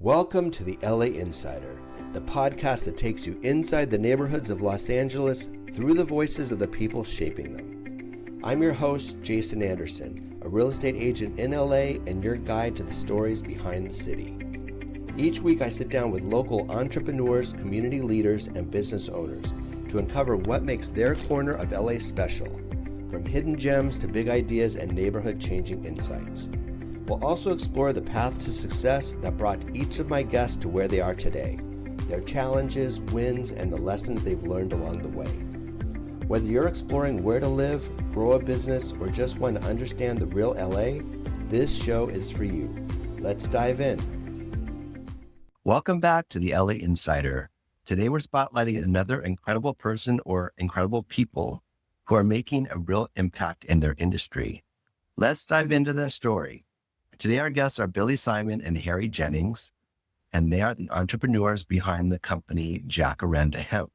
Welcome to the LA Insider, the podcast that takes you inside the neighborhoods of Los Angeles through the voices of the people shaping them. I'm your host, Jason Anderson, a real estate agent in LA and your guide to the stories behind the city. Each week I sit down with local entrepreneurs, community leaders, and business owners to uncover what makes their corner of LA special, from hidden gems to big ideas and neighborhood-changing insights. We'll also explore the path to success that brought each of my guests to where they are today, their challenges, wins, and the lessons they've learned along the way. Whether you're exploring where to live, grow a business, or just want to understand the real LA, this show is for you. Let's dive in. Welcome back to the LA Insider. Today we're spotlighting another incredible person or incredible people who are making a real impact in their industry. Let's dive into their story. Today, our guests are Billy Simon and Harry Jennings, and they are the entrepreneurs behind the company Jacaranda Hemp.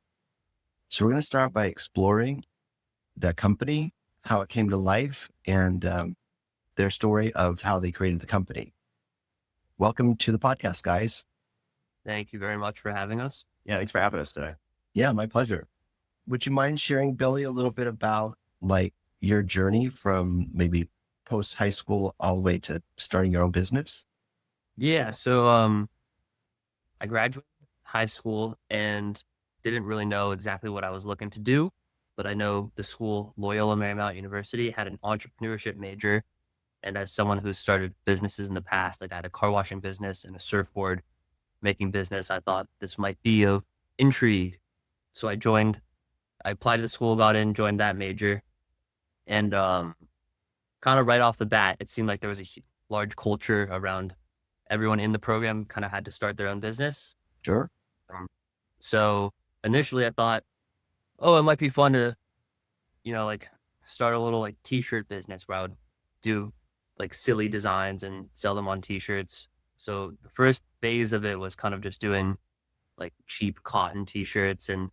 So we're going to start by exploring the company, how it came to life, and their story of how they created the company. Welcome to the podcast, guys. Thank you very much for having us. Yeah, thanks for having us today. Yeah, my pleasure. Would you mind sharing, Billy, a little bit about your journey from maybe post high school all the way to starting your own business? Yeah, so I graduated high school and didn't really know exactly what I was looking to do, but I know the school, Loyola Marymount University, had an entrepreneurship major. And as someone who's started businesses in the past, I had a car washing business and a surfboard making business, I thought this might be of intrigue. So I applied to the school, got in, joined that major. And kind of right off the bat, it seemed like there was a large culture around everyone in the program kind of had to start their own business. Sure. So initially I thought, oh, it might be fun to, start a little t-shirt business where I would do silly designs and sell them on t-shirts. So the first phase of it was kind of just doing cheap cotton t-shirts and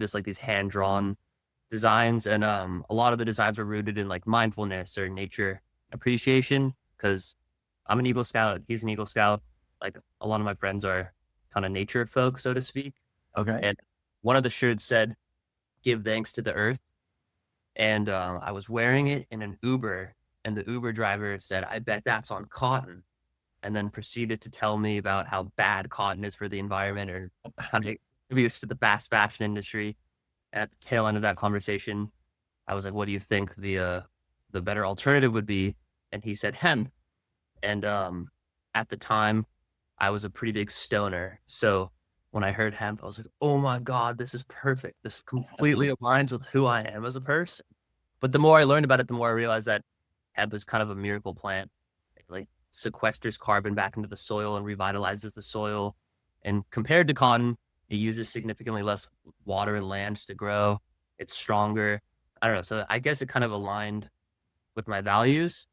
just these hand-drawn designs. And a lot of the designs were rooted in mindfulness or nature appreciation, because I'm an Eagle Scout, he's an Eagle Scout. A lot of my friends are kind of nature folk, so to speak. Okay. And one of the shirts said, "Give thanks to the earth." And I was wearing it in an Uber, and the Uber driver said, "I bet that's on cotton," and then proceeded to tell me about how bad cotton is for the environment, or how to contributes to the fast fashion industry. And at the tail end of that conversation, I was like, "What do you think the better alternative would be?" And he said hemp. And at the time, I was a pretty big stoner. So when I heard hemp, I was like, "Oh my God, this is perfect. This completely aligns with who I am as a person." But the more I learned about it, the more I realized that hemp is kind of a miracle plant. It sequesters carbon back into the soil and revitalizes the soil. And compared to cotton, it uses significantly less water and land to grow. It's stronger. I don't know. So I guess it kind of aligned with my values.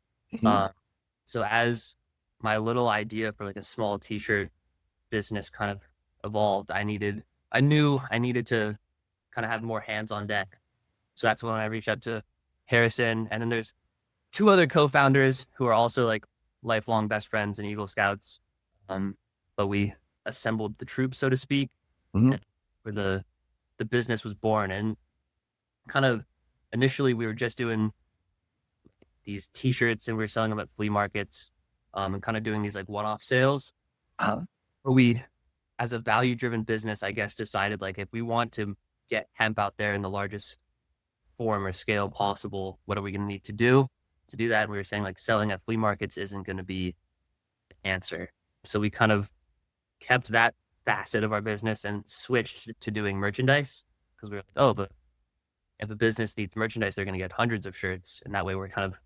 So as my little idea for a small t-shirt business kind of evolved, I knew I needed to kind of have more hands on deck. So that's when I reached out to Harrison. And then there's two other co-founders who are also lifelong best friends and Eagle Scouts. But we assembled the troop, so to speak, where the business was born. And kind of initially we were just doing these t-shirts and we were selling them at flea markets, and kind of doing these one-off sales. But we, as a value-driven business, I guess, decided if we want to get hemp out there in the largest form or scale possible, what are we going to need to do that? And we were saying selling at flea markets isn't going to be the answer. So we kind of kept that facet of our business and switched to doing merchandise, because we were oh, but if a business needs merchandise, they're going to get hundreds of shirts. And that way we're kind of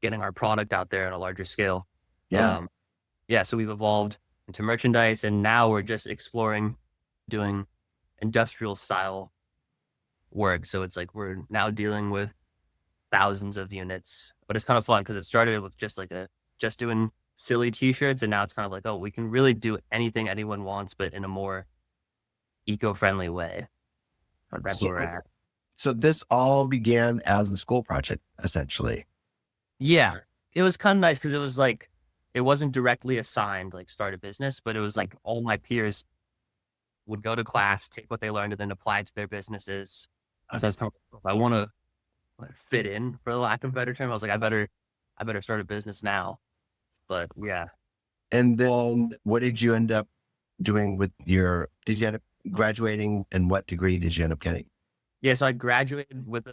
getting our product out there on a larger scale. Yeah. So we've evolved into merchandise, and now we're just exploring doing industrial style work. So it's we're now dealing with thousands of units, but it's kind of fun because it started with just doing silly t-shirts, and now it's kind of oh, we can really do anything anyone wants, but in a more eco-friendly way. That's where we're at. So this all began as a school project, essentially. Yeah, it was kind of nice because it it wasn't directly assigned, like, start a business, but it was like all my peers would go to class, take what they learned, and then apply it to their businesses. So I was telling myself, if I want to like fit in, for the lack of a better term, I was like, I better start a business now. But yeah, And then what did you end up doing with did you end up graduating, and what degree did you end up getting? yeah. So I graduated with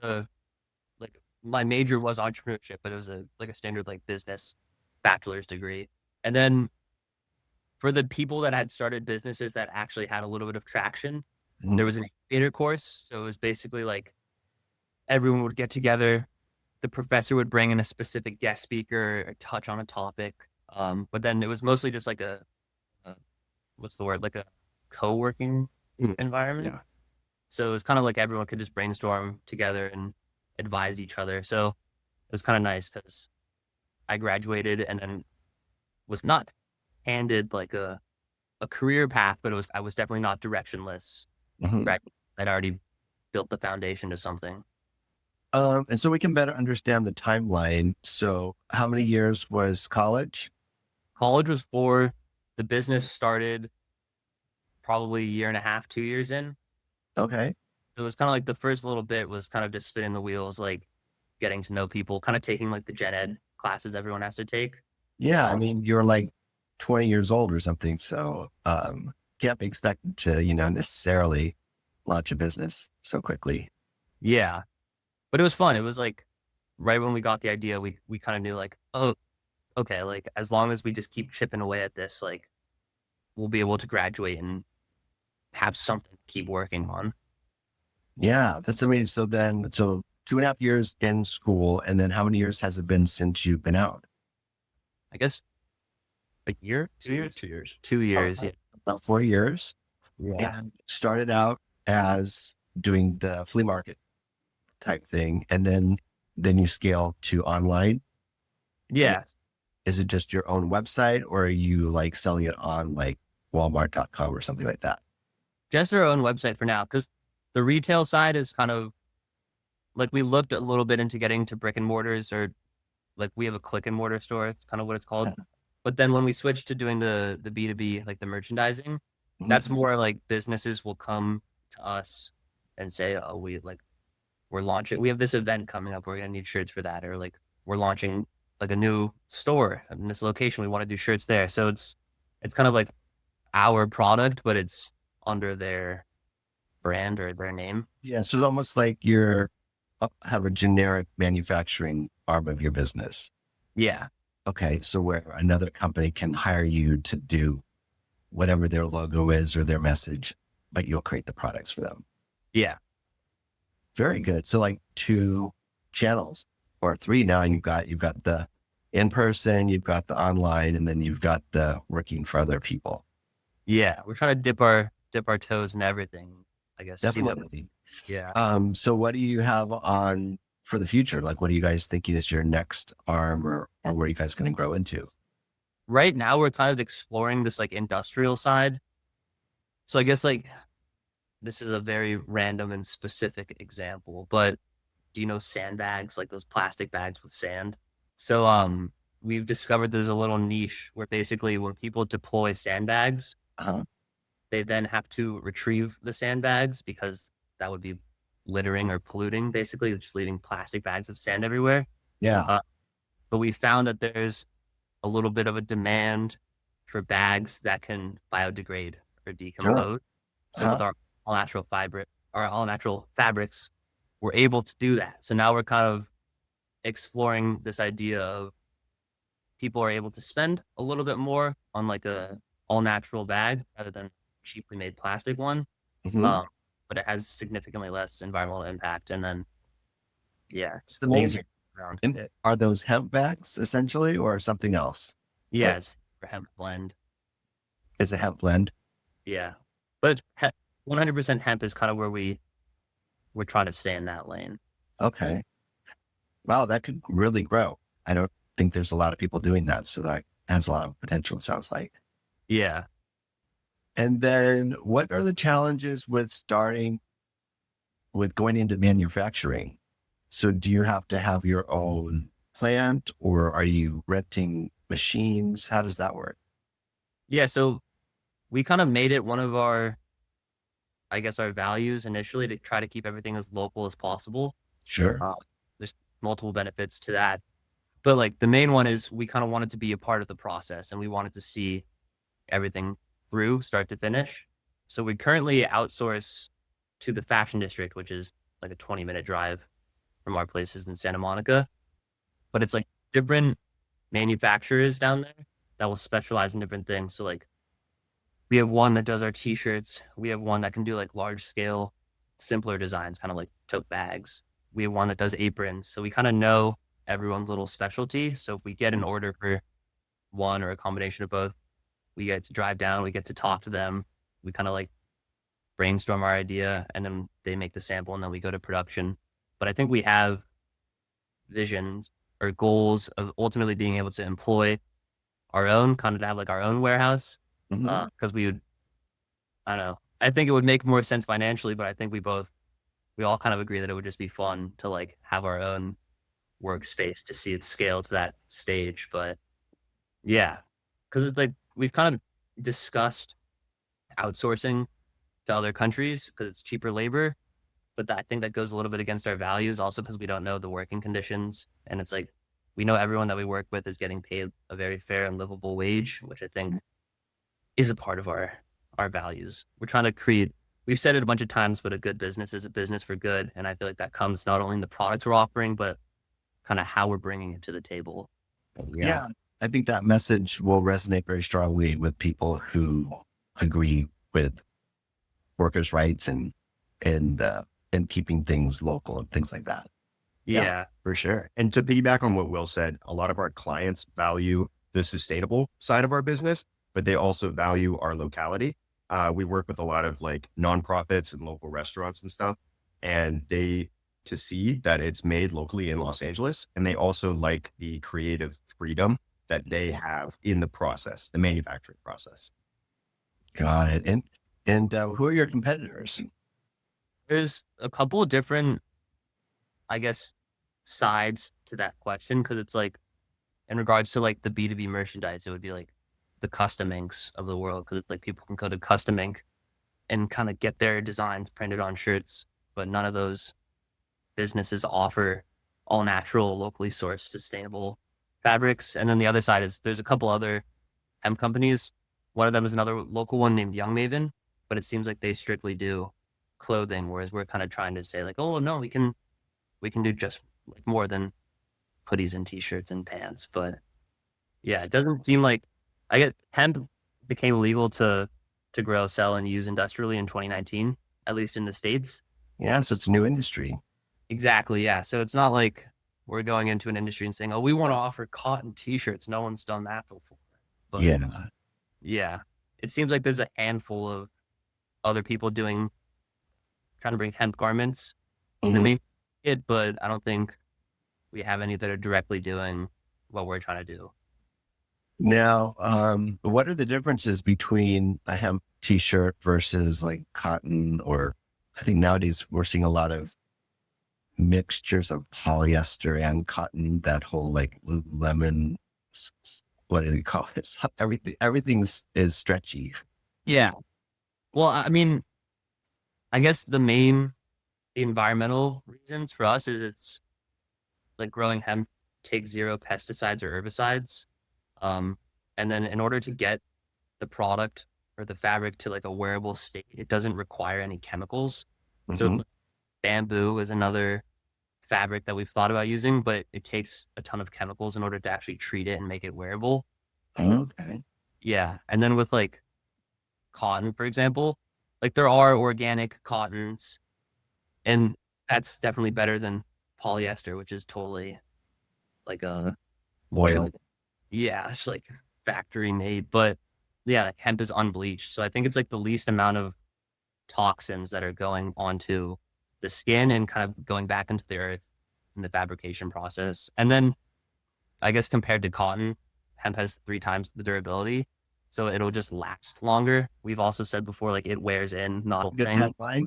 my major was entrepreneurship, but it was a standard like business bachelor's degree. And then for the people that had started businesses that actually had a little bit of traction, Mhm. there was an incubator course. So it was basically like everyone would get together. The professor would bring in a specific guest speaker or touch on a topic. But then it was mostly just like a what's the word? Like a co-working environment. Yeah. So it was kind of like everyone could just brainstorm together and advise each other. So it was kind of nice because I graduated and then was not handed like a career path, but I was definitely not directionless. Mhm. Right. I'd already built the foundation to something. And so we can better understand the timeline. So how many years was college? College was 4. The business started probably a year and a half, 2 years in. Okay. It was kind of like the first little bit was kind of just spinning the wheels, like getting to know people, kind of taking like the gen ed classes everyone has to take. Yeah. I Um, mean, you're like 20 years old or something. So, can't be expected to, necessarily launch a business so quickly. yeah, but it was fun. It was like right when we got the idea, we kind of knew like, oh, okay, like as long as we just keep chipping away at this, like we'll be able to graduate and have something to keep working on. Yeah. That's amazing. So 2.5 years in school. And then how many years has it been since you've been out? I guess a year, 2 years, 2 years. 2 years. Yeah, About 4 years. yeah, And started out as doing the flea market type thing. And then you scale to online. And yeah. is it just your own website, or are you like selling it on like Walmart.com or something like that? Just our own website for now, because the retail side is kind of like we looked a little bit into getting to brick and mortars or like we have a click and mortar store. It's kind of what it's called. But then when we switched to doing the B2B, like the merchandising, Mhm. that's more like businesses will come to us and say, oh, we're launching, we have this event coming up. We're going to need shirts for that. Or like we're launching like a new store in this location. We want to do shirts there. So it's kind of like our product, but it's under their brand or their name. Yeah. So it's almost like have a generic manufacturing arm of your business. Yeah. Okay. So where another company can hire you to do whatever their logo is or their message, but you'll create the products for them. Yeah. Very good. So like 2 channels or 3 now. You've got the in person, you've got the online, and then you've got the working for other people. Yeah. We're trying to dip our toes in everything, I guess. See what, Definitely. yeah. So what do you have on for the future? Like, what are you guys thinking is your next arm, or where are you guys going to grow into? Right now we're kind of exploring this like industrial side. So I guess like this is a very random and specific example, but do you know sandbags, like those plastic bags with sand? So we've discovered there's a little niche where basically when people deploy sandbags, Uh-huh. they then have to retrieve the sandbags because that would be littering or polluting, basically just leaving plastic bags of sand everywhere. Yeah. Uh, but we found that there's a little bit of a demand for bags that can biodegrade or Sure. decompose. So Uh-huh. with our all natural fabrics, we're able to do that. So now we're kind of exploring this idea of people are able to spend a little bit more on like a all natural bag rather than cheaply made plastic one. Mhm. Um, but it has significantly less environmental impact. And then, yeah, It's things amazing. around. And are those hemp bags essentially, or something else? Yeah, it's for hemp blend. Is a hemp blend? Yeah, but it's 100% hemp is kind of where we're trying to stay in that lane. Okay. Wow, that could really grow. I don't think there's a lot of people doing that, so that has a lot of potential, it sounds like. Yeah. And then what are the challenges with going into manufacturing? So do you have to have your own plant, or are you renting machines? How does that work? Yeah, so we kind of made it one of our, I guess, our values initially to try to keep everything as local as possible. Sure. There's multiple benefits to that. But like the main one is we kind of wanted to be a part of the process and we wanted to see everything through start to finish. So we currently outsource to the fashion district, which is like a 20-minute drive from our places in Santa Monica. But it's like different manufacturers down there that will specialize in different things. So like we have one that does our t-shirts. We have one that can do like large scale, simpler designs, kind of like tote bags. We have one that does aprons. So we kind of know everyone's little specialty. So if we get an order for one or a combination of both, we get to drive down, we get to talk to them. We kind of like brainstorm our idea and then they make the sample and then we go to production. But I think we have visions or goals of ultimately being able to employ our own, kind of to have like our own warehouse. Because we would, I don't know, I think it would make more sense financially, but I think we all kind of agree that it would just be fun to like have our own workspace to see it scale to that stage. But yeah, because it's like we've kind of discussed outsourcing to other countries because it's cheaper labor, but I think that goes a little bit against our values also because we don't know the working conditions. And it's like we know everyone that we work with is getting paid a very fair and livable wage, which I think is a part of our values. We're trying to create, we've said it a bunch of times, but a good business is a business for good. And I feel like that comes not only in the products we're offering, but kind of how we're bringing it to the table. Yeah. I think that message will resonate very strongly with people who agree with workers' rights and keeping things local and things like that. Yeah, for sure. And to piggyback on what Will said, a lot of our clients value the sustainable side of our business, but they also value our locality. We work with a lot of like nonprofits and local restaurants and stuff, and to see that it's made locally in Los Angeles. And they also like the creative freedom that they have in the process, the manufacturing process. Got it. And who are your competitors? there's a couple of different, I guess, sides to that question because it's like in regards to like the B2B merchandise, it would be like the custom inks of the world because it's like people can go to custom ink and kind of get their designs printed on shirts, but none of those businesses offer all natural, locally sourced, sustainable fabrics. And then the other side is there's a couple other hemp companies. One of them is another local one named Young Maven, but it seems like they strictly do clothing, whereas we're kind of trying to say like, oh no, we can do just like more than hoodies and t-shirts and pants. But yeah, it doesn't seem like I get hemp became legal to grow, sell, and use industrially in 2019, at least in the States. Yeah, so it's a new industry. Exactly. Yeah. So it's not like we're going into an industry and saying, oh, we want to offer cotton t-shirts. No one's done that before. But yeah, it seems like there's a handful of other people trying to bring hemp garments to make it, but I don't think we have any that are directly doing what we're trying to do. Now, what are the differences between a hemp t-shirt versus like cotton? Or I think nowadays we're seeing a lot of mixtures of polyester and cotton, that whole like Lululemon, what do they call it? Everything is stretchy. Yeah. Well, I mean, I guess the environmental reasons for us is it's like growing hemp takes zero pesticides or herbicides. And then in order to get the product or the fabric to like a wearable state, it doesn't require any chemicals. So bamboo is another fabric that we've thought about using, but it takes a ton of chemicals in order to actually treat it and make it wearable. Okay. Yeah. And then with like cotton, for example, like there are organic cottons and that's definitely better than polyester, which is totally like a Oil. Yeah, it's like factory made, but yeah, like hemp is unbleached. So I think it's like the least amount of toxins that are going onto the skin and kind of going back into the earth in the fabrication process. And then I guess compared to cotton, hemp has 3 times the durability. So it'll just last longer. We've also said before, like it wears in, not Good tagline.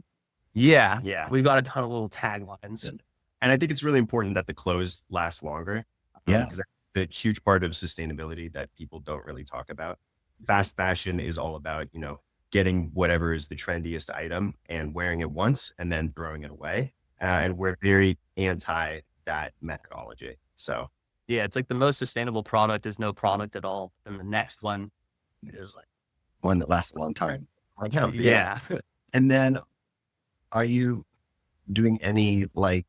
Yeah. Yeah. We've got a ton of little taglines. And I think it's really important that the clothes last longer. Yeah. Because the huge part of sustainability that people don't really talk about. Fast fashion is all about, getting whatever is the trendiest item and wearing it once and then throwing it away. And we're very anti that methodology. So Yeah, it's like the most sustainable product is no product at all. And the next one is like, one that lasts a long time. Like hemp. yeah. And then are you doing any like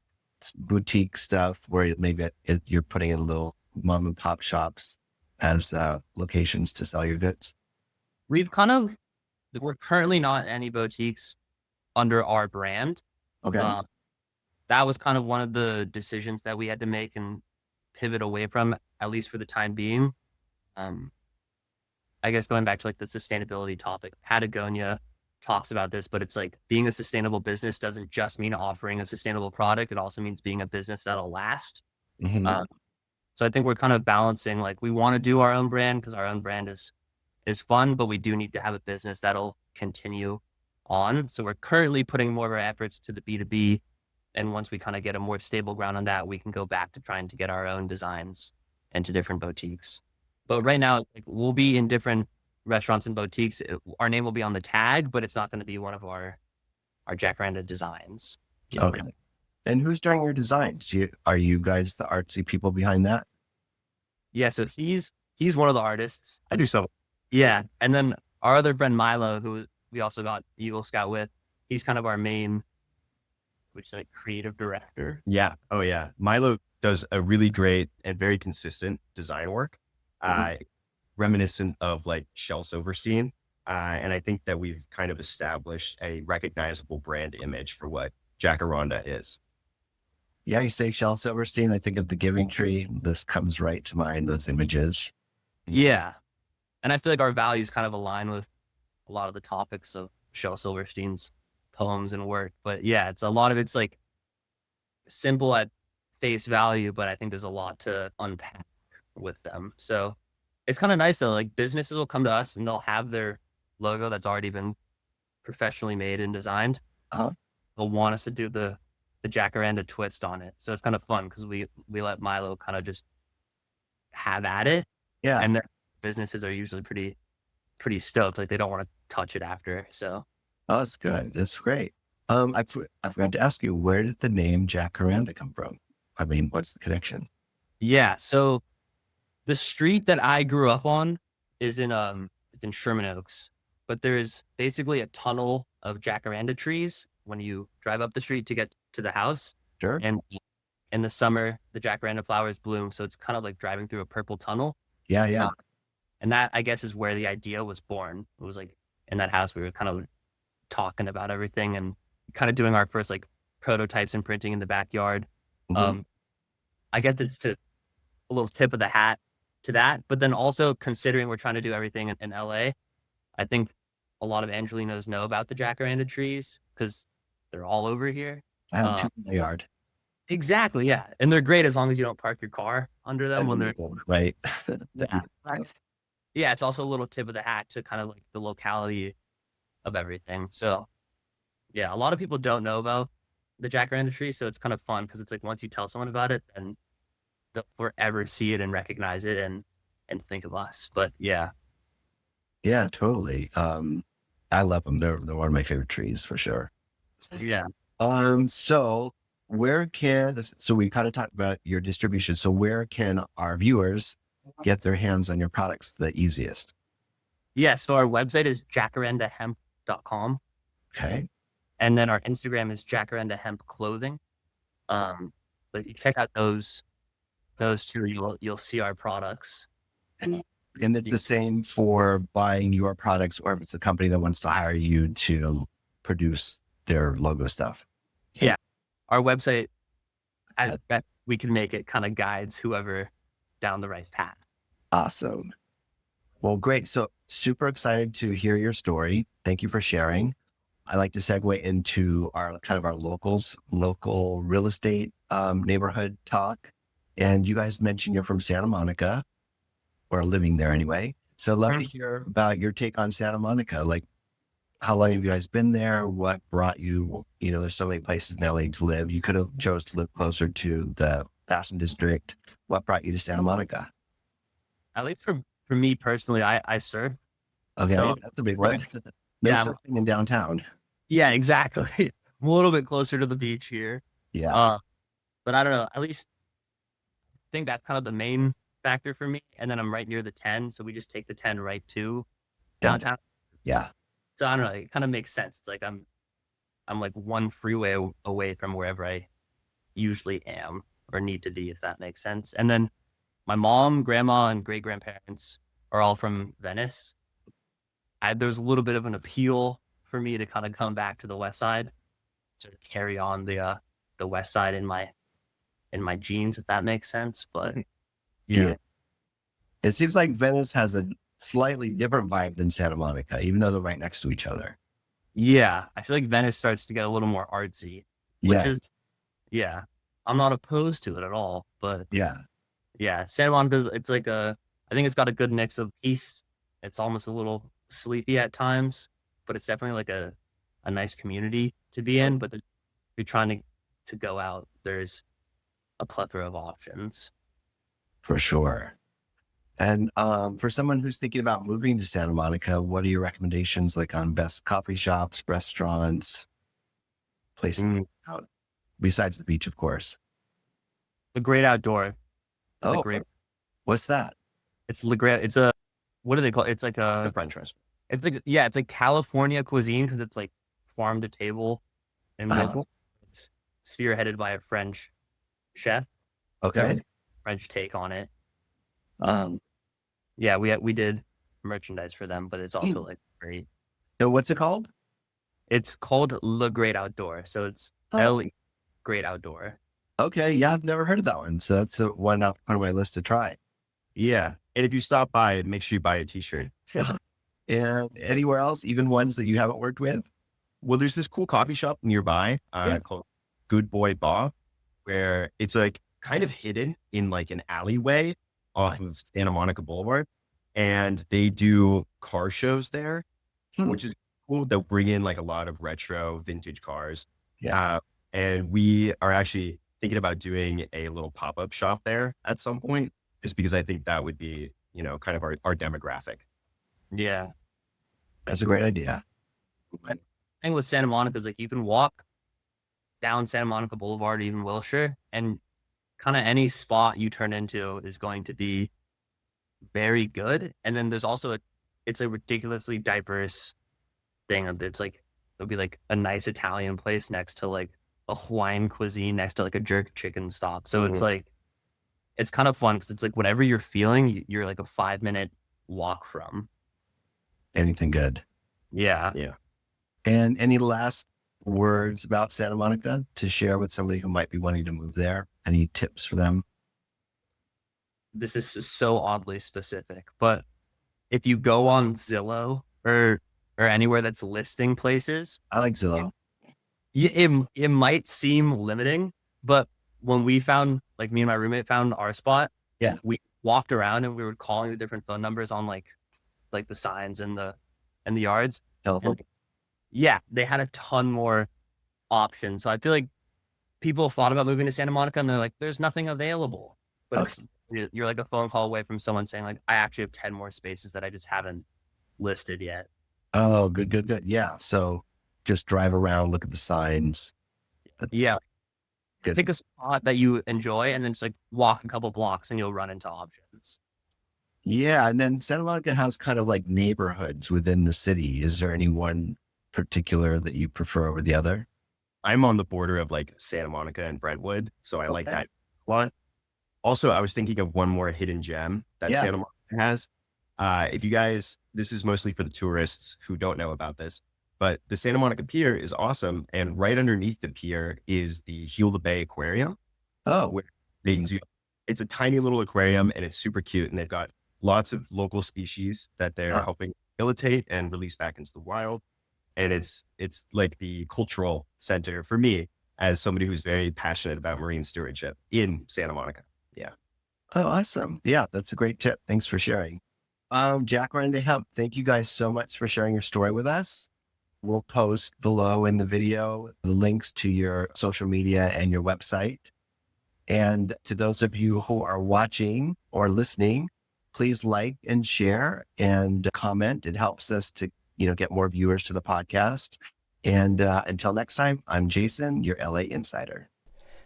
boutique stuff where maybe you're putting in little mom and pop shops as locations to sell your goods? We're currently not any boutiques under our brand. Okay. That was kind of one of the decisions that we had to make and pivot away from, at least for the time being. I guess going back to like the sustainability topic, Patagonia talks about this, but it's like being a sustainable business doesn't just mean offering a sustainable product. It also means being a business that'll last. Mhm. So I think we're kind of balancing, like we want to do our own brand because our own brand is fun, but we do need to have a business that'll continue on. So we're currently putting more of our efforts to the B2B. And once we kind of get a more stable ground on that, we can go back to trying to get our own designs into different boutiques. But right now, like, we'll be in different restaurants and boutiques. Our name will be on the tag, but it's not going to be one of our Jacaranda designs. Okay. And who's doing your designs? Are you guys the artsy people behind that? Yeah, so he's one of the artists. I do so. Yeah, and then our other friend Milo, who we also got Eagle Scout with, he's kind of our main, which is like creative director. Yeah. Oh yeah. Milo does a really great and very consistent design work, reminiscent of like Shel Silverstein. And I think that we've kind of established a recognizable brand image for what Jacaranda is. Yeah, you say Shel Silverstein, I think of the Giving Tree. This comes right to mind, those images. Yeah. And I feel like our values kind of align with a lot of the topics of Shel Silverstein's poems and work. But yeah, it's a lot of it's like simple at face value, but I think there's a lot to unpack with them. So it's kind of nice though. Like businesses will come to us and they'll have their logo that's already been professionally made and designed. Uh-huh. They'll want us to do the Jacaranda twist on it. So it's kind of fun because we let Milo kind of just have at it. Yeah. And their businesses are usually pretty stoked. Like they don't want to touch it after. So Oh, that's good. That's great. I forgot to ask you, where did the name Jacaranda come from? I mean, what's the connection? yeah. So the street that I grew up on is in Sherman Oaks, but there is basically a tunnel of Jacaranda trees when you drive up the street to get to the house. Sure. And in the summer, the Jacaranda flowers bloom. So it's kind of like driving through a purple tunnel. Yeah, yeah. And that, I guess, is where the idea was born. It was like in that house, we were kind of talking about everything and kind of doing our first like prototypes and printing in the backyard. Mhm. I guess it's to a little tip of the hat to that, but then also considering we're trying to do everything in LA, I think a lot of Angelinos know about the Jacaranda trees because they're all over here. I have two in my yard. Exactly, yeah, and they're great as long as you don't park your car under them when they're right. yeah. Yeah, it's also a little tip of the hat to kind of like the locality of everything. So yeah, a lot of people don't know about the Jacaranda tree, so it's kind of fun because it's like once you tell someone about it, and they'll forever see it and recognize it and think of us. But yeah, Yeah, totally. I love them. They're one of my favorite trees for sure. yeah. So so we kind of talked about your distribution. So where can our viewers get their hands on your products the easiest? Yeah, so our website is jacarandahemp.com. Okay. And then our Instagram is Jacaranda Hemp Clothing. But if you check out those two, you'll see our products. And it's the same for buying your products, or if it's a company that wants to hire you to produce their logo stuff. Yeah. Our website, as best we can make it, kind of guides whoever down the right path. Awesome. Well, great. So super excited to hear your story. Thank you for sharing. I like to segue into our local real estate neighborhood talk. And you guys mentioned you're from Santa Monica, or living there anyway. So I'd love to hear about your take on Santa Monica. Like, how long have you guys been there? What brought you, there's so many places in LA to live. You could have chose to live closer to the fashion district. What brought you to Santa Monica? At least for me personally, I surf. Okay, So that's a big one. No yeah, surfing in downtown. yeah, exactly. I'm a little bit closer to the beach here. Yeah, But I don't know. At least I think that's kind of the main factor for me. And then I'm right near the 10, so we just take the 10 right to downtown. downtown. Yeah, So I don't know. It kind of makes sense. It's like I'm like one freeway away from wherever I usually am or need to be, if that makes sense. And then my mom, grandma, and great grandparents are all from Venice. There's a little bit of an appeal for me to kind of come back to the West Side, to carry on the West Side in my genes, if that makes sense. But yeah, It seems like Venice has a slightly different vibe than Santa Monica, even though they're right next to each other. yeah, I feel like Venice starts to get a little more artsy, which Yeah, is yeah, I'm not opposed to it at all. But yeah, yeah, Santa Monica's I think it's got a good mix of peace. It's almost a little sleepy at times, but it's definitely like a nice community to be in. But if you're trying to go out, there's a plethora of options. for sure. And for someone who's thinking about moving to Santa Monica, what are your recommendations like on best coffee shops, restaurants, places out besides the beach, of course? The Great Outdoor. Oh, Great. what's that? It's Le Great. It's a, what do they call it? It's like The French restaurant. it's like, yeah, it's like California cuisine because it's like farm to table and Uh-huh. it's spearheaded by a French chef. Okay. French take on it. Yeah, we did merchandise for them, but it's also like great. So what's it called? It's called Le Great Outdoor, so it's L Great Outdoor. Okay. Yeah, I've never heard of that one. So that's one up on my list to try. Yeah. And if you stop by, make sure you buy a t-shirt. And anywhere else, even ones that you haven't worked with? Well, there's this cool coffee shop nearby called Good Boy Bob, where it's like kind of hidden in like an alleyway off of Santa Monica Boulevard. And they do car shows there, which is cool. They'll bring in like a lot of retro vintage cars. Yeah. And we are actually thinking about doing a little pop-up shop there at some point, just because I think that would be, kind of our demographic. Yeah. That's a great idea. The thing with Santa Monica is like you can walk down Santa Monica Boulevard, even Wilshire, and kind of any spot you turn into is going to be very good. And then there's also it's a ridiculously diverse thing. It's like there'll be like a nice Italian place next to like a Hawaiian cuisine next to like a jerk chicken stop. So it's like it's kind of fun because it's like whatever you're feeling, you're like a 5-minute walk from. Anything good. Yeah. Yeah. And any last words about Santa Monica to share with somebody who might be wanting to move there? Any tips for them? This is just so oddly specific, but if you go on Zillow or anywhere that's listing places, I like Zillow. it might seem limiting, but when we found, like me and my roommate found our spot, Yeah. we walked around and we were calling the different phone numbers on like the signs and the yards. Telephone. Yeah, they had a ton more options. So I feel like people thought about moving to Santa Monica and they're like, there's nothing available. But you're like a phone call away from someone saying like, I actually have 10 more spaces that I just haven't listed yet. Oh, good. Yeah. So just drive around, look at the signs. Yeah. Good. Pick a spot that you enjoy and then just like walk a couple blocks and you'll run into options. Yeah. And then Santa Monica has kind of like neighborhoods within the city. Is there any one particular that you prefer over the other? I'm on the border of like Santa Monica and Brentwood, so I like that a lot. Also, I was thinking of one more hidden gem that Santa Monica has. If you guys, this is mostly for the tourists who don't know about this, but the Santa Monica Pier is awesome. And right underneath the pier is the Heal the Bay Aquarium. Oh, Where they do, it's a tiny little aquarium and it's super cute. And they've got lots of local species that they're helping rehabilitate and release back into the wild. And it's like the cultural center for me as somebody who's very passionate about marine stewardship in Santa Monica. Yeah. Oh, awesome. Yeah, that's a great tip. Thanks for sharing. Jacaranda Hemp, thank you guys so much for sharing your story with us. We'll post below in the video the links to your social media and your website. And to those of you who are watching or listening, please like and share and comment. It helps us to, get more viewers to the podcast. And until next time, I'm Jason, your LA Insider.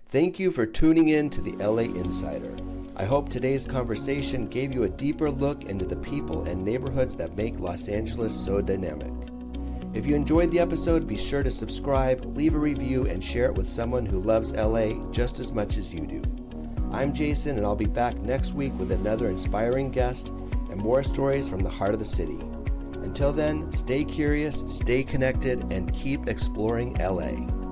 Thank you for tuning in to the LA Insider. I hope today's conversation gave you a deeper look into the people and neighborhoods that make Los Angeles so dynamic. If you enjoyed the episode, be sure to subscribe, leave a review, and share it with someone who loves LA just as much as you do. I'm Jason, and I'll be back next week with another inspiring guest and more stories from the heart of the city. Until then, stay curious, stay connected, and keep exploring LA.